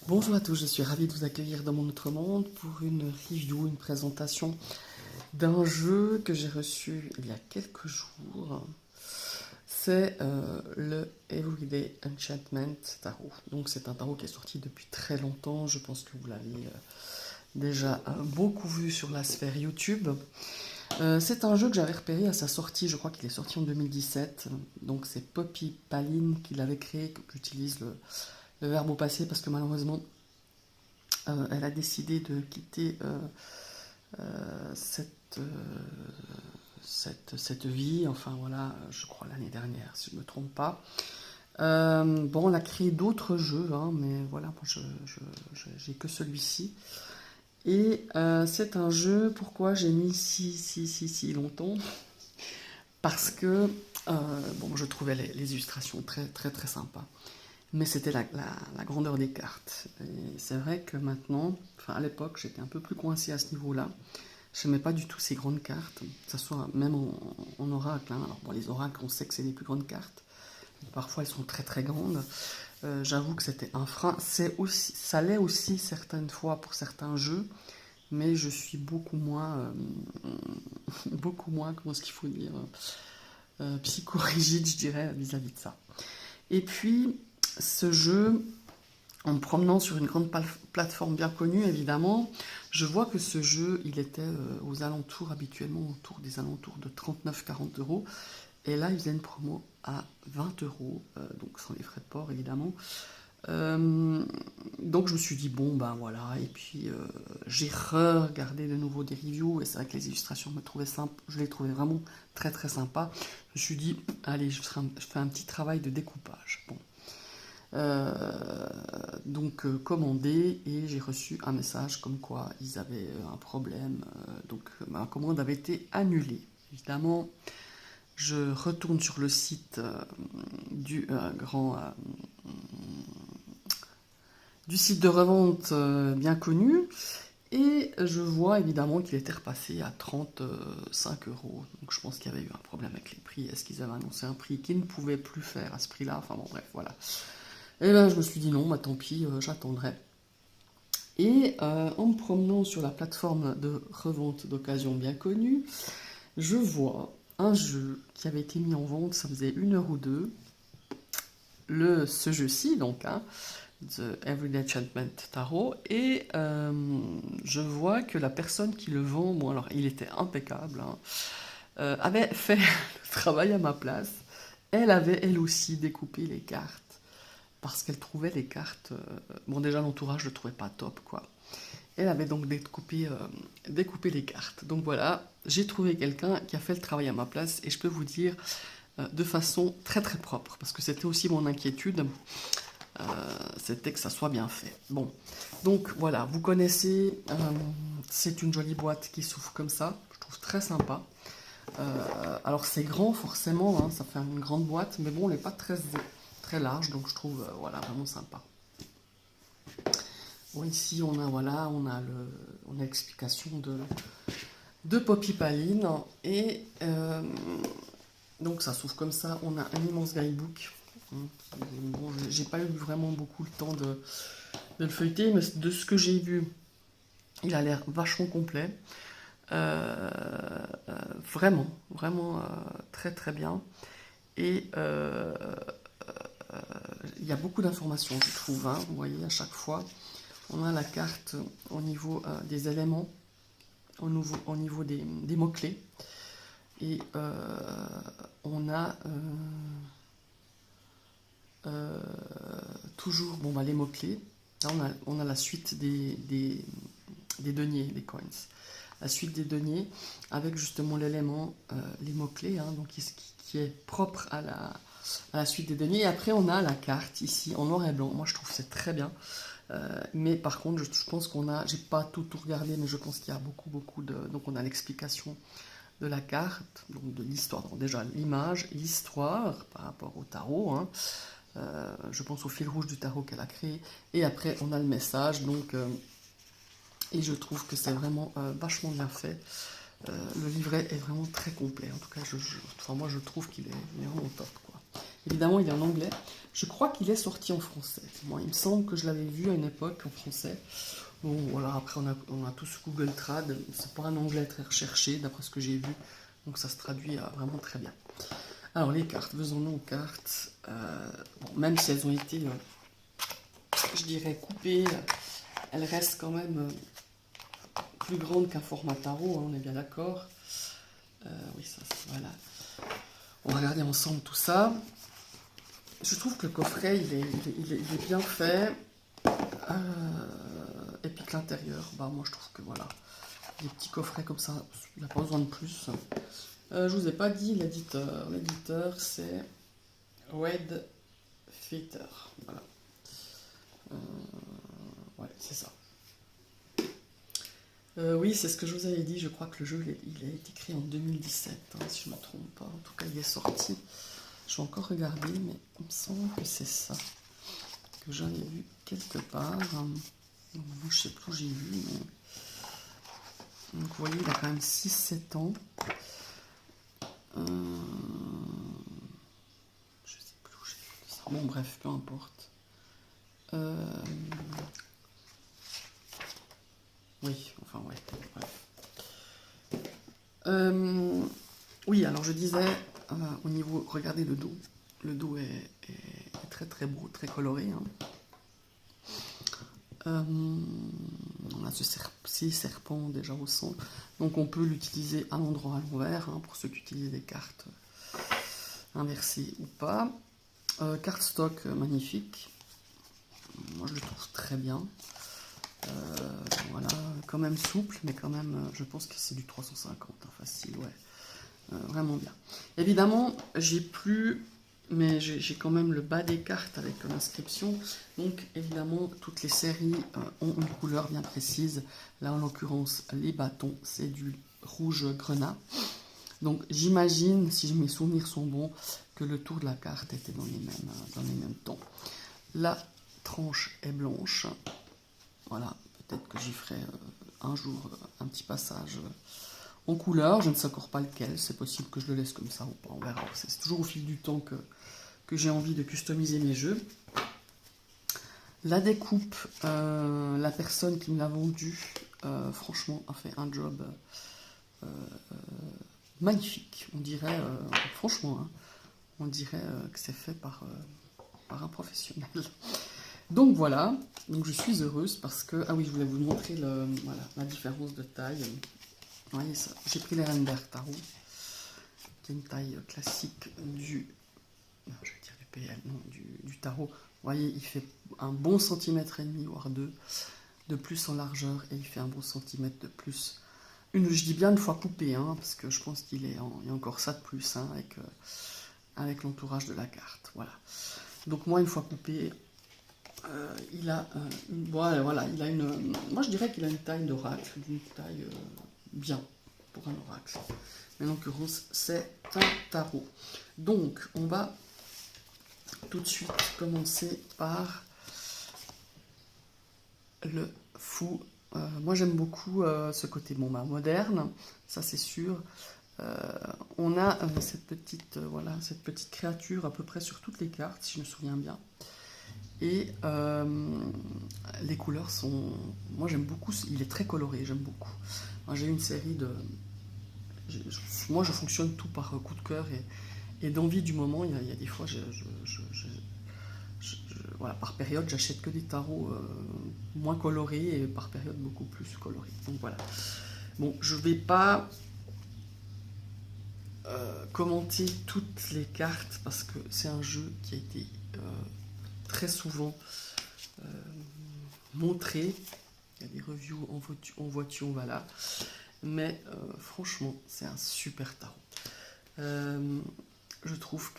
Bonjour à tous, je suis ravie de vous accueillir dans mon autre monde pour une review, une présentation d'un jeu que j'ai reçu il y a quelques jours. C'est le Everyday Enchantment Tarot. Donc c'est un tarot qui est sorti depuis très longtemps, je pense que vous l'avez déjà beaucoup vu sur la sphère YouTube. C'est un jeu que j'avais repéré à sa sortie, je crois qu'il est sorti en 2017. Donc c'est Poppy Paline qui l'avait créé, que j'utilise le verbe au passé parce que malheureusement elle a décidé de quitter cette, cette vie, enfin voilà, je crois l'année dernière, si je ne me trompe pas. Bon, on a créé d'autres jeux, hein, mais voilà, moi j'ai que celui-ci. Et c'est un jeu, pourquoi j'ai mis si longtemps? Parce que bon, je trouvais les illustrations très sympas. Mais c'était la grandeur des cartes. Et c'est vrai que maintenant, enfin à l'époque, j'étais un peu plus coincé à ce niveau-là. Je n'aimais pas du tout ces grandes cartes, que ce soit même en oracle. Hein. Alors bon, les oracles, on sait que c'est les plus grandes cartes. Parfois, elles sont très grandes. J'avoue que c'était un frein. Ça l'est aussi certaines fois pour certains jeux, mais je suis beaucoup moins, comment est-ce qu'il faut dire, psychorigide, je dirais, vis-à-vis de ça. Et puis, ce jeu, en me promenant sur une grande plateforme bien connue, évidemment, je vois que ce jeu, il était aux alentours, habituellement autour des alentours de 39-40 euros. Et là, il faisait une promo à 20 euros, donc sans les frais de port, évidemment. Donc je me suis dit, bon, ben voilà, et puis j'ai regardé de nouveau des reviews, et c'est vrai que les illustrations je les trouvais vraiment très sympas. Je me suis dit, allez, je fais un petit travail de découpage. Bon. Donc commandé, et j'ai reçu un message comme quoi ils avaient un problème, donc ma commande avait été annulée. Évidemment, je retourne sur le site du site de revente bien connu, et je vois évidemment qu'il était repassé à 35 euros. Donc je pense qu'il y avait eu un problème avec les prix. Est-ce qu'ils avaient annoncé un prix qu'ils ne pouvaient plus faire à ce prix-là? Enfin bon, bref, voilà. Et ben je me suis dit non, bah tant pis, j'attendrai. Et en me promenant sur la plateforme de revente d'occasion bien connue, je vois un jeu qui avait été mis en vente, ça faisait 1 heure ou deux. Ce jeu-ci, donc, hein, The Everyday Enchantment Tarot, et je vois que la personne qui le vend, bon alors il était impeccable, hein, avait fait le travail à ma place. Elle avait elle aussi découpé les cartes parce qu'elle trouvait les cartes. Bon, déjà l'entourage le trouvait pas top, quoi. Elle avait donc découpé les cartes. Donc voilà, j'ai trouvé quelqu'un qui a fait le travail à ma place, et je peux vous dire de façon très propre, parce que c'était aussi mon inquiétude. C'était que ça soit bien fait. Bon, donc voilà, vous connaissez, c'est une jolie boîte qui s'ouvre comme ça, je trouve très sympa. Alors c'est grand forcément, hein, ça fait une grande boîte, mais bon, elle n'est pas très large, donc je trouve voilà, vraiment sympa. Bon, ici on a l'explication de Poppy Paline, et donc ça s'ouvre comme ça, on a un immense guidebook. Bon, j'ai pas eu vraiment beaucoup le temps de le feuilleter, mais de ce que j'ai vu, il a l'air vachement complet. Vraiment très bien. Et il y a beaucoup d'informations, je trouve. Hein. Vous voyez, à chaque fois, on a la carte au niveau des éléments, au niveau des mots-clés. Et on a toujours bon, bah, les mots-clés. Là, on a la suite des deniers, des coins. La suite des deniers avec justement l'élément, les mots-clés, hein, donc qui est propre à la suite des deniers. Et après, on a la carte ici en noir et blanc. Moi, je trouve que c'est très bien. Mais par contre, je pense j'ai pas tout regardé, mais je pense qu'il y a beaucoup de. Donc, on a l'explication de la carte, donc de l'histoire. Donc, déjà, l'image, l'histoire par rapport au tarot. Hein. Je pense au fil rouge du tarot qu'elle a créé. Et après, on a le message. Donc, et je trouve que c'est vraiment vachement bien fait. Le livret est vraiment très complet. En tout cas, moi, je trouve qu'il est vraiment top, quoi. Évidemment, il est en anglais. Je crois qu'il est sorti en français. Moi, il me semble que je l'avais vu à une époque en français. Bon, voilà, après on a tous Google Trad. C'est pas un anglais très recherché, d'après ce que j'ai vu. Donc ça se traduit vraiment très bien. Alors les cartes, faisons-nous aux cartes. Bon, même si elles ont été, je dirais, coupées, elles restent quand même plus grandes qu'un format tarot, hein, on est bien d'accord. Oui, ça, voilà. On va regarder ensemble tout ça. Je trouve que le coffret, il est bien fait. Et puis que l'intérieur, bah moi je trouve que voilà, des petits coffrets comme ça, il n'y a pas besoin de plus. Je vous ai pas dit l'éditeur. L'éditeur c'est Red Feather. Voilà. Ouais, c'est ça. Oui, c'est ce que je vous avais dit. Je crois que le jeu il a été créé en 2017, hein, si je ne me trompe pas. En tout cas, il est sorti. Je vais encore regarder, mais il me semble que c'est ça. Que j'en ai vu quelque part. Je ne sais plus où j'ai vu, mais. Donc vous voyez, il a quand même 6-7 ans. Je sais plus où j'ai vu ça. Bon, bref, peu importe. Oui, enfin, ouais, bref. Oui, alors je disais, au niveau, regardez le dos. Le dos est très très beau, très coloré. Hein. On a ces serpents déjà au centre. Donc on peut l'utiliser à l'endroit à l'envers, hein, pour ceux qui utilisent des cartes inversées ou pas. Cardstock magnifique. Moi je le trouve très bien. Voilà, quand même souple, mais quand même, je pense que c'est du 350, hein, facile, ouais. Vraiment bien. Évidemment, j'ai plus, mais j'ai quand même le bas des cartes avec l'inscription. Donc, évidemment, toutes les séries ont une couleur bien précise. Là, en l'occurrence, les bâtons, c'est du rouge grenat. Donc, j'imagine, si mes souvenirs sont bons, que le tour de la carte était dans les mêmes tons. La tranche est blanche. Voilà, peut-être que j'y ferai un jour un petit passage en couleur. Je ne sais encore pas lequel. C'est possible que je le laisse comme ça ou pas. On verra. C'est toujours au fil du temps que j'ai envie de customiser mes jeux. La découpe, la personne qui me l'a vendu, franchement, a fait un job magnifique. On dirait, franchement, hein, on dirait que c'est fait par un professionnel. Donc voilà, donc je suis heureuse parce que... Ah oui, je voulais vous montrer voilà, la différence de taille. Vous voyez ça, j'ai pris les Renberg Tarot, qui est une taille classique du... Non, je vais dire du PL, non, du tarot. Vous voyez, il fait un bon centimètre et demi, voire deux, de plus en largeur, et il fait un bon centimètre de plus. Je dis bien une fois coupé, hein, parce que je pense qu'il y a encore ça de plus, hein, avec l'entourage de la carte. Voilà. Donc moi, une fois coupé... il a voilà, il a moi je dirais qu'il a une taille d'oracle, une taille bien pour un oracle. Mais en l'occurrence, c'est un tarot. Donc, on va tout de suite commencer par le fou. Moi, j'aime beaucoup ce côté moderne, ça c'est sûr. On a cette petite créature à peu près sur toutes les cartes, si je me souviens bien. Et les couleurs sont... Moi j'aime beaucoup, il est très coloré, j'aime beaucoup. J'ai une série de... Moi je fonctionne tout par coup de cœur et d'envie du moment. Il y a des fois, voilà, par période j'achète que des tarots moins colorés et par période beaucoup plus colorés. Donc voilà. Bon, je vais pas commenter toutes les cartes parce que c'est un jeu qui a été très souvent montré. Il y a des reviews en voiture, voilà. Mais franchement, c'est un super tarot. Je trouve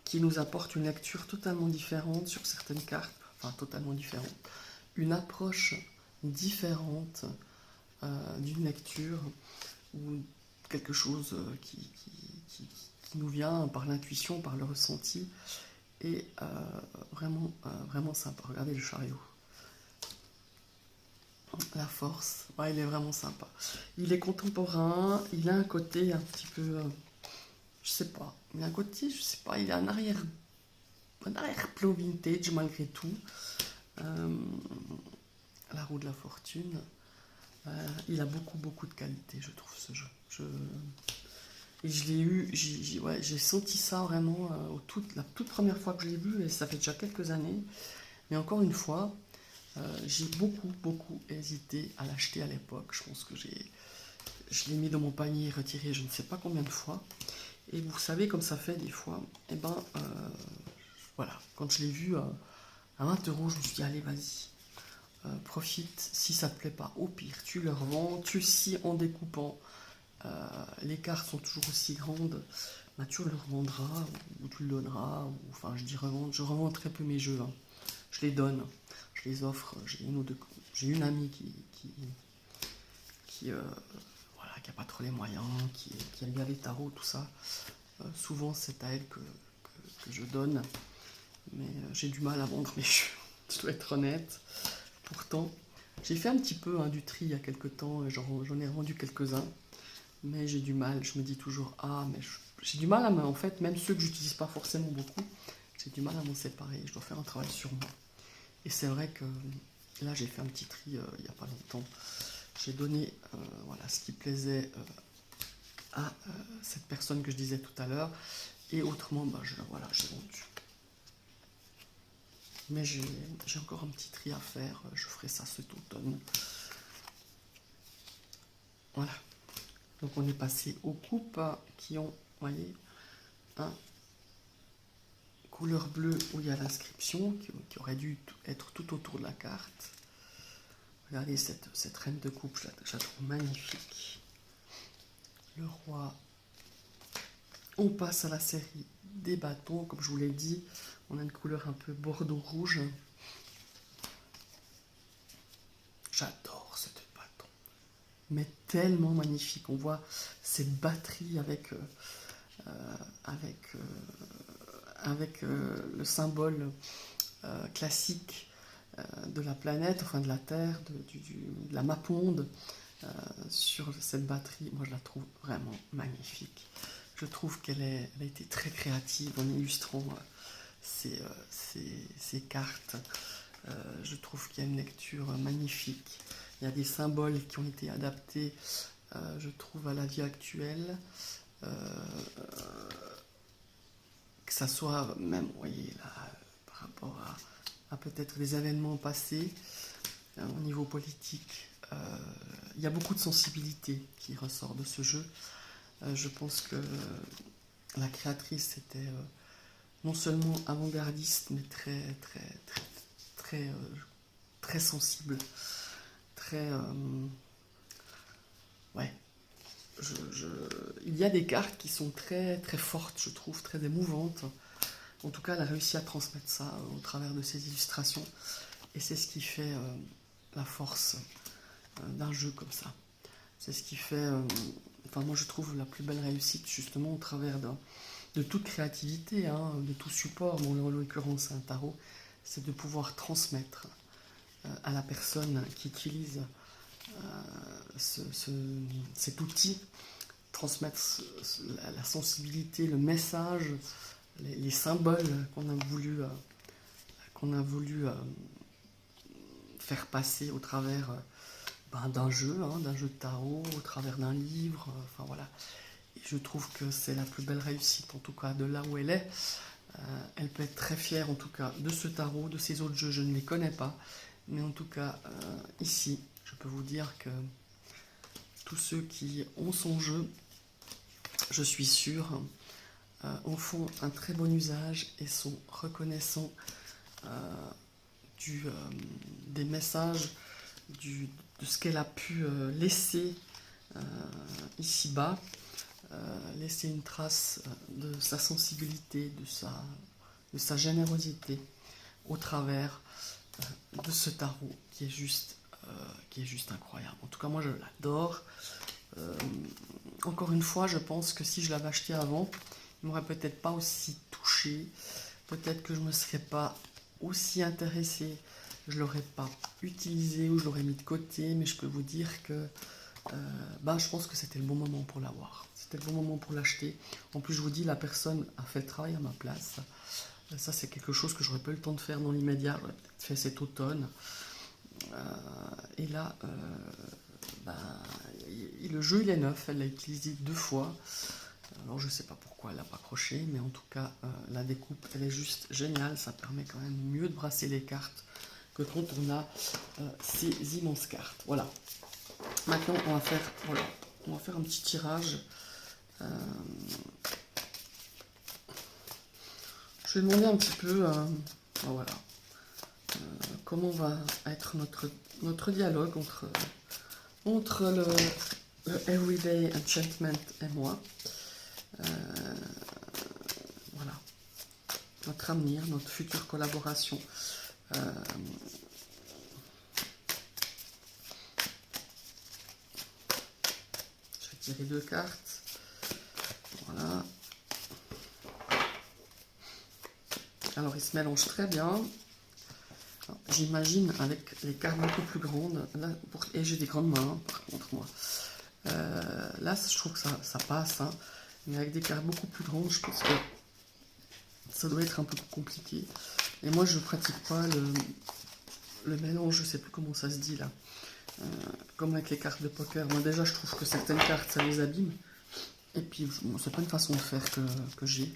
qu'il nous apporte une lecture totalement différente sur certaines cartes, enfin totalement différente, une approche différente d'une lecture ou quelque chose qui nous vient par l'intuition, par le ressenti, et vraiment sympa. Regardez le chariot. La force, ouais, il est vraiment sympa. Il est contemporain, il a un côté un petit peu, je sais pas. Mais un côté, je sais pas, il a un arrière-plan vintage malgré tout. Euh, la roue de la fortune. Il a beaucoup de qualité, je trouve, ce jeu. Et je l'ai eu, ouais, j'ai senti ça vraiment la toute première fois que je l'ai vu, et ça fait déjà quelques années. Mais encore une fois, j'ai beaucoup hésité à l'acheter à l'époque. Je pense que je l'ai mis dans mon panier et retiré je ne sais pas combien de fois. Et vous savez, comme ça fait des fois, et ben voilà, quand je l'ai vu à 20 euros, je me suis dit, allez, vas-y, profite. Si ça te plaît pas, au pire, tu le revends. Tu scies en découpant. Les cartes sont toujours aussi grandes. Bah, tu le revendras ou tu le donneras. Enfin, je dis revendre. Je revends très peu mes jeux, hein. Je les donne, je les offre. J'ai une amie qui, voilà, qui a pas trop les moyens, qui aime bien les tarots, tout ça. Souvent, c'est à elle que je donne. Mais j'ai du mal à vendre mes jeux. Je dois être honnête. Pourtant, j'ai fait un petit peu du tri il y a quelques temps, et j'en ai revendu quelques-uns, mais j'ai du mal, je me dis toujours, j'ai du mal en fait, même ceux que j'utilise pas forcément beaucoup, j'ai du mal à m'en séparer, je dois faire un travail sur moi. Et c'est vrai que là, j'ai fait un petit tri il n'y a pas longtemps, j'ai donné voilà, ce qui plaisait à cette personne que je disais tout à l'heure, et autrement, voilà, j'ai vendu. Mais j'ai encore un petit tri à faire, je ferai ça cet automne. Voilà. Donc on est passé aux coupes qui ont, vous voyez, un couleur bleue où il y a l'inscription qui aurait dû être tout autour de la carte. Regardez cette reine de coupe, je la trouve magnifique. Le roi. On passe à la série des bâtons, comme je vous l'ai dit, on a une couleur un peu bordeaux-rouge. J'adore cette bâton, mais tellement magnifique. On voit cette batterie avec le symbole classique de la planète, enfin de la Terre, de la map-monde sur cette batterie. Moi, je la trouve vraiment magnifique. Je trouve qu'elle a été très créative en illustrant ces cartes. Je trouve qu'il y a une lecture magnifique. Il y a des symboles qui ont été adaptés, je trouve, à la vie actuelle. Que ça soit même, vous voyez, là, par rapport à peut-être des événements passés, au niveau politique, il y a beaucoup de sensibilité qui ressort de ce jeu. Je pense que la créatrice était non seulement avant-gardiste, mais très sensible, très... ouais. Il y a des cartes qui sont très fortes, je trouve, très émouvantes. En tout cas, elle a réussi à transmettre ça au travers de ses illustrations. Et c'est ce qui fait la force d'un jeu comme ça. C'est ce qui fait, enfin moi je trouve la plus belle réussite justement au travers de toute créativité, de tout support, bon en l'occurrence c'est un tarot, c'est de pouvoir transmettre à la personne qui utilise cet outil, transmettre la sensibilité, le message, les symboles qu'on a voulu faire passer au travers d'un jeu de tarot, au travers d'un livre, enfin voilà. Et je trouve que c'est la plus belle réussite, en tout cas de là où elle est. Elle peut être très fière, en tout cas, de ce tarot, de ces autres jeux, je ne les connais pas. Mais en tout cas, ici, je peux vous dire que tous ceux qui ont son jeu, je suis sûr, en font un très bon usage et sont reconnaissants des messages, de ce qu'elle a pu laisser ici-bas, laisser une trace de sa sensibilité, de sa générosité au travers de ce tarot qui est juste incroyable. En tout cas, moi, je l'adore. Encore une fois, je pense que si je l'avais acheté avant, il m'aurait peut-être pas aussi touché. Peut-être que je ne me serais pas aussi intéressée. Je l'aurais pas utilisé ou je l'aurais mis de côté. Mais je peux vous dire que je pense que c'était le bon moment pour l'avoir. C'était le bon moment pour l'acheter. En plus, je vous dis, la personne a fait le travail à ma place. Ça, c'est quelque chose que j'aurais pas eu le temps de faire dans l'immédiat. J'aurais peut-être fait cet automne. Et là, le jeu, il est neuf. Elle l'a utilisé 2 fois. Alors, je sais pas pourquoi elle l'a pas accroché, mais en tout cas, la découpe, elle est juste géniale. Ça permet quand même mieux de brasser les cartes que quand on a ces immenses cartes. Voilà. Maintenant, on va faire un petit tirage. Je vais demander un petit peu, voilà, comment va être notre dialogue entre le Everyday Enchantment et moi. Voilà, notre avenir, notre future collaboration. Je vais tirer 2 cartes. Voilà. Alors, ils se mélangent très bien. J'imagine avec les cartes beaucoup plus grandes. Là, et j'ai des grandes mains, par contre, moi. Là, je trouve que ça passe. Hein. Mais avec des cartes beaucoup plus grandes, je pense que ça doit être un peu plus compliqué. Et moi, je ne pratique pas le mélange, je ne sais plus comment ça se dit là. Comme avec les cartes de poker. Moi, déjà, je trouve que certaines cartes, ça les abîme. Et puis, c'est pas une façon de faire que j'ai.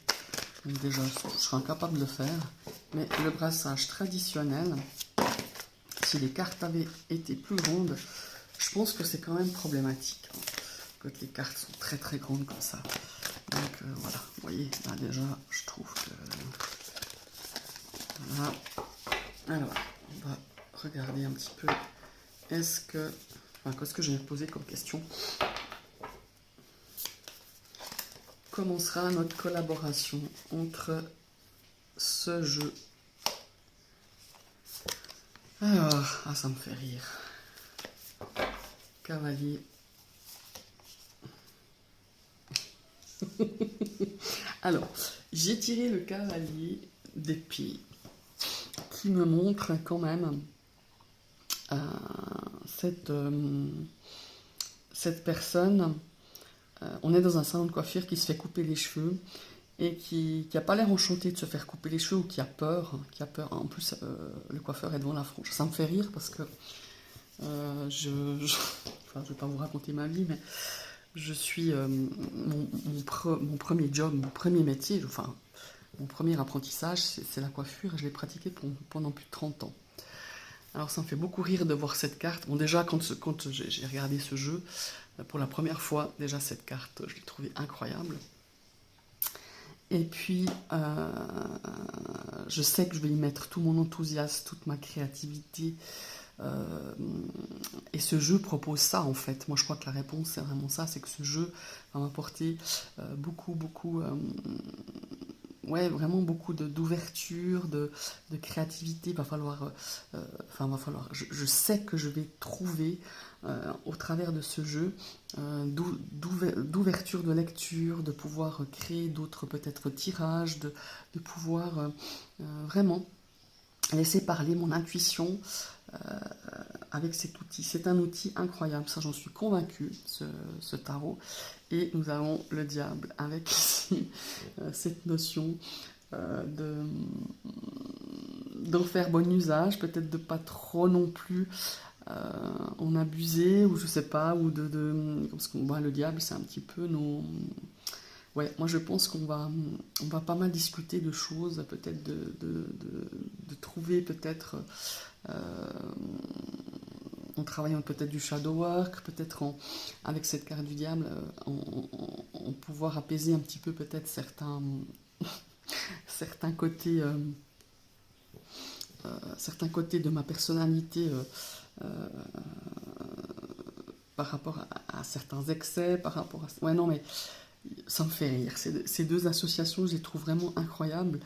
Donc déjà, je serais incapable de le faire. Mais le brassage traditionnel, si les cartes avaient été plus grandes, je pense que c'est quand même problématique. Hein, quand les cartes sont très très grandes comme ça. Donc voilà, vous voyez, là déjà, je trouve que... Voilà. Alors, on va regarder un petit peu. Qu'est-ce que je vais me poser comme question? Comment sera notre collaboration entre ce jeu? Alors, ça me fait rire. Cavalier. Alors, j'ai tiré le cavalier d'épée qui me montre quand même cette personne. On est dans un salon de coiffure qui se fait couper les cheveux et qui n'a pas l'air enchanté de se faire couper les cheveux ou qui a peur. En plus, le coiffeur est devant la frange. Ça me fait rire parce que je ne vais pas vous raconter ma vie, mais je suis mon premier job, mon premier métier, enfin mon premier apprentissage, c'est la coiffure et je l'ai pratiqué pendant plus de 30 ans. Alors ça me fait beaucoup rire de voir cette carte. Bon déjà quand j'ai regardé ce jeu, pour la première fois, déjà cette carte, je l'ai trouvée incroyable. Et puis, je sais que je vais y mettre tout mon enthousiasme, toute ma créativité. Et ce jeu propose ça en fait. Moi je crois que la réponse c'est vraiment ça, c'est que ce jeu va m'apporter beaucoup, vraiment beaucoup d'ouverture, de créativité. Va falloir, je sais que je vais trouver au travers de ce jeu d'ouverture de lecture, de pouvoir créer d'autres peut-être tirages, de pouvoir vraiment laisser parler mon intuition avec cet outil. C'est un outil incroyable, ça j'en suis convaincue, ce tarot. Et nous avons le diable avec ici cette notion d'en faire bon usage, peut-être de pas trop non plus en abuser, ou je sais pas, ou parce qu'on voit le diable, c'est un petit peu nos... Ouais, moi je pense qu'on va pas mal discuter de choses, peut-être de trouver peut-être en travaillant peut-être du shadow work, peut-être avec cette carte du diable, en pouvoir apaiser un petit peu peut-être certains côtés de ma personnalité par rapport à certains excès, par rapport à... Ouais non mais ça me fait rire. Ces deux associations, je les trouve vraiment incroyables.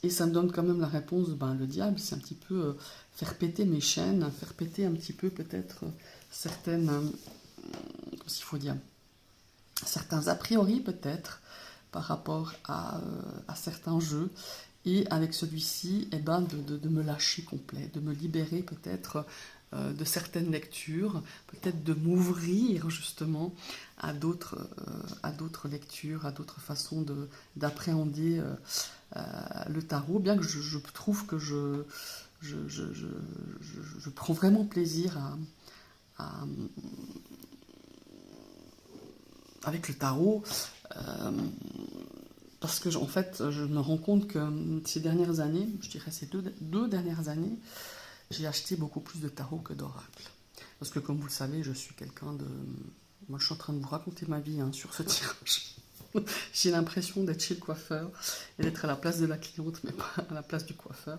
Et ça me donne quand même la réponse, le diable, c'est un petit peu faire péter mes chaînes, faire péter un petit peu peut-être certaines, comment il faut dire, certains a priori peut-être par rapport à certains jeux. Et avec celui-ci, de me lâcher complet, de me libérer peut-être de certaines lectures, peut-être de m'ouvrir justement à d'autres lectures, à d'autres façons d'appréhender le tarot, bien que je trouve que je prends vraiment plaisir avec le tarot, parce que en fait, je me rends compte que ces dernières années, je dirais ces deux dernières années, j'ai acheté beaucoup plus de tarot que d'oracle. Parce que comme vous le savez, je suis quelqu'un de... Moi, je suis en train de vous raconter ma vie sur ce tirage. J'ai l'impression d'être chez le coiffeur et d'être à la place de la cliente, mais pas à la place du coiffeur.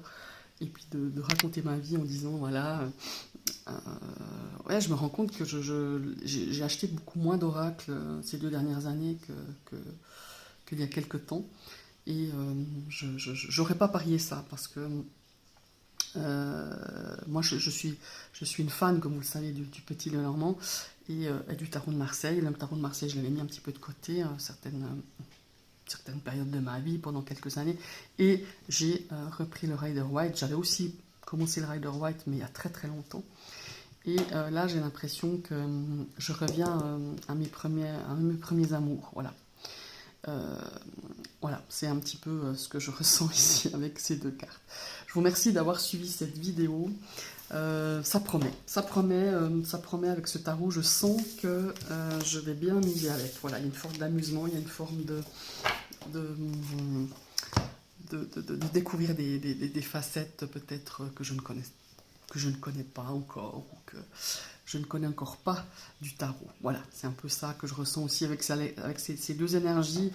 Et puis de raconter ma vie en disant, voilà... ouais, je me rends compte que j'ai acheté beaucoup moins d'oracles ces 2 dernières années qu'il y a quelques temps. Et j'aurais pas parié ça, parce que moi je suis une fan, comme vous le savez, du Petit Lenormand et du tarot de Marseille. Le tarot de Marseille, je l'avais mis un petit peu de côté, certaines périodes de ma vie, pendant quelques années. Et j'ai repris le Rider-Waite. J'avais aussi commencé le Rider-Waite, mais il y a très très longtemps. Et là, j'ai l'impression que je reviens à mes premiers amours. Voilà. Voilà, c'est un petit peu ce que je ressens ici avec ces 2 cartes. Je vous remercie d'avoir suivi cette vidéo. Ça promet avec ce tarot. Je sens que je vais bien m'amuser avec. Voilà, il y a une forme d'amusement, il y a une forme de découvrir des facettes peut-être que je ne connais pas encore, ou que je ne connais encore pas du tarot. Voilà, c'est un peu ça que je ressens aussi avec ces 2 énergies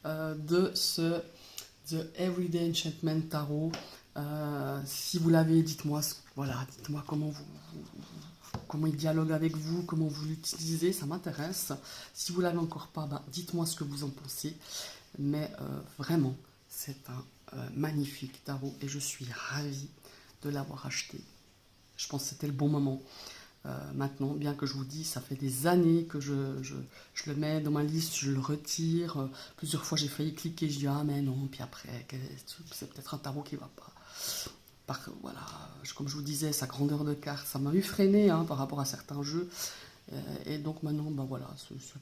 de ce The Everyday Enchantment Tarot. Si vous l'avez, dites-moi comment il dialogue avec vous, comment vous l'utilisez, ça m'intéresse. Si vous l'avez encore pas, dites-moi ce que vous en pensez. Mais vraiment, c'est un magnifique tarot et je suis ravie de l'avoir acheté. Je pense que c'était le bon moment. Maintenant, bien que je vous dis, ça fait des années que je le mets dans ma liste, je le retire. Plusieurs fois, j'ai failli cliquer, je dis ah mais non, puis après, c'est peut-être un tarot qui va pas. Voilà, comme je vous disais, sa grandeur de carte, ça m'a eu freiné par rapport à certains jeux. Et donc maintenant, voilà,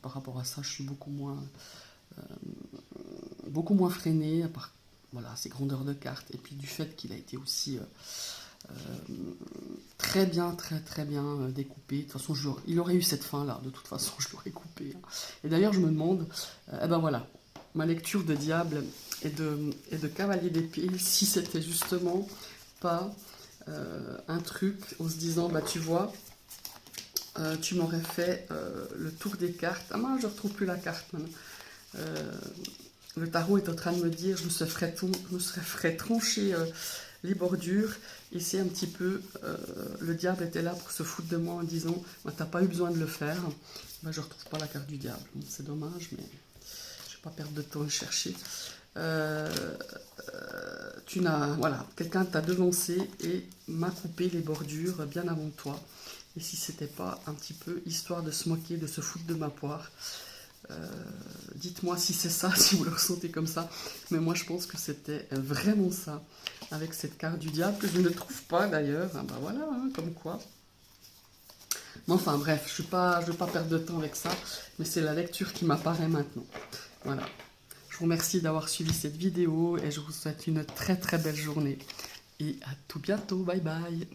par rapport à ça, je suis beaucoup moins freiné, à part voilà, ses grandeurs de carte, et puis du fait qu'il a été aussi très bien découpé. De toute façon, il aurait eu cette fin-là, de toute façon, je l'aurais coupé. Et d'ailleurs, je me demande, voilà, ma lecture de Diable et de Cavalier d'épée, si c'était justement pas un truc en se disant, tu vois, tu m'aurais fait le tour des cartes. Ah mince, je retrouve plus la carte maintenant. Le tarot est en train de me dire, je me serais tranché les bordures, et c'est un petit peu, le diable était là pour se foutre de moi en disant, t'as pas eu besoin de le faire. Je retrouve pas la carte du diable, c'est dommage, mais je vais pas perdre de temps à le chercher. Voilà, quelqu'un t'a devancé et m'a coupé les bordures bien avant toi, et si c'était pas un petit peu histoire de se moquer, de se foutre de ma poire. Dites-moi si c'est ça, si vous le ressentez comme ça, mais moi je pense que c'était vraiment ça, avec cette carte du diable que je ne trouve pas d'ailleurs. Voilà, comme quoi. Mais enfin bref, je ne veux pas perdre de temps avec ça, mais c'est la lecture qui m'apparaît maintenant. Voilà, je vous remercie d'avoir suivi cette vidéo et je vous souhaite une très très belle journée et à tout bientôt, bye bye.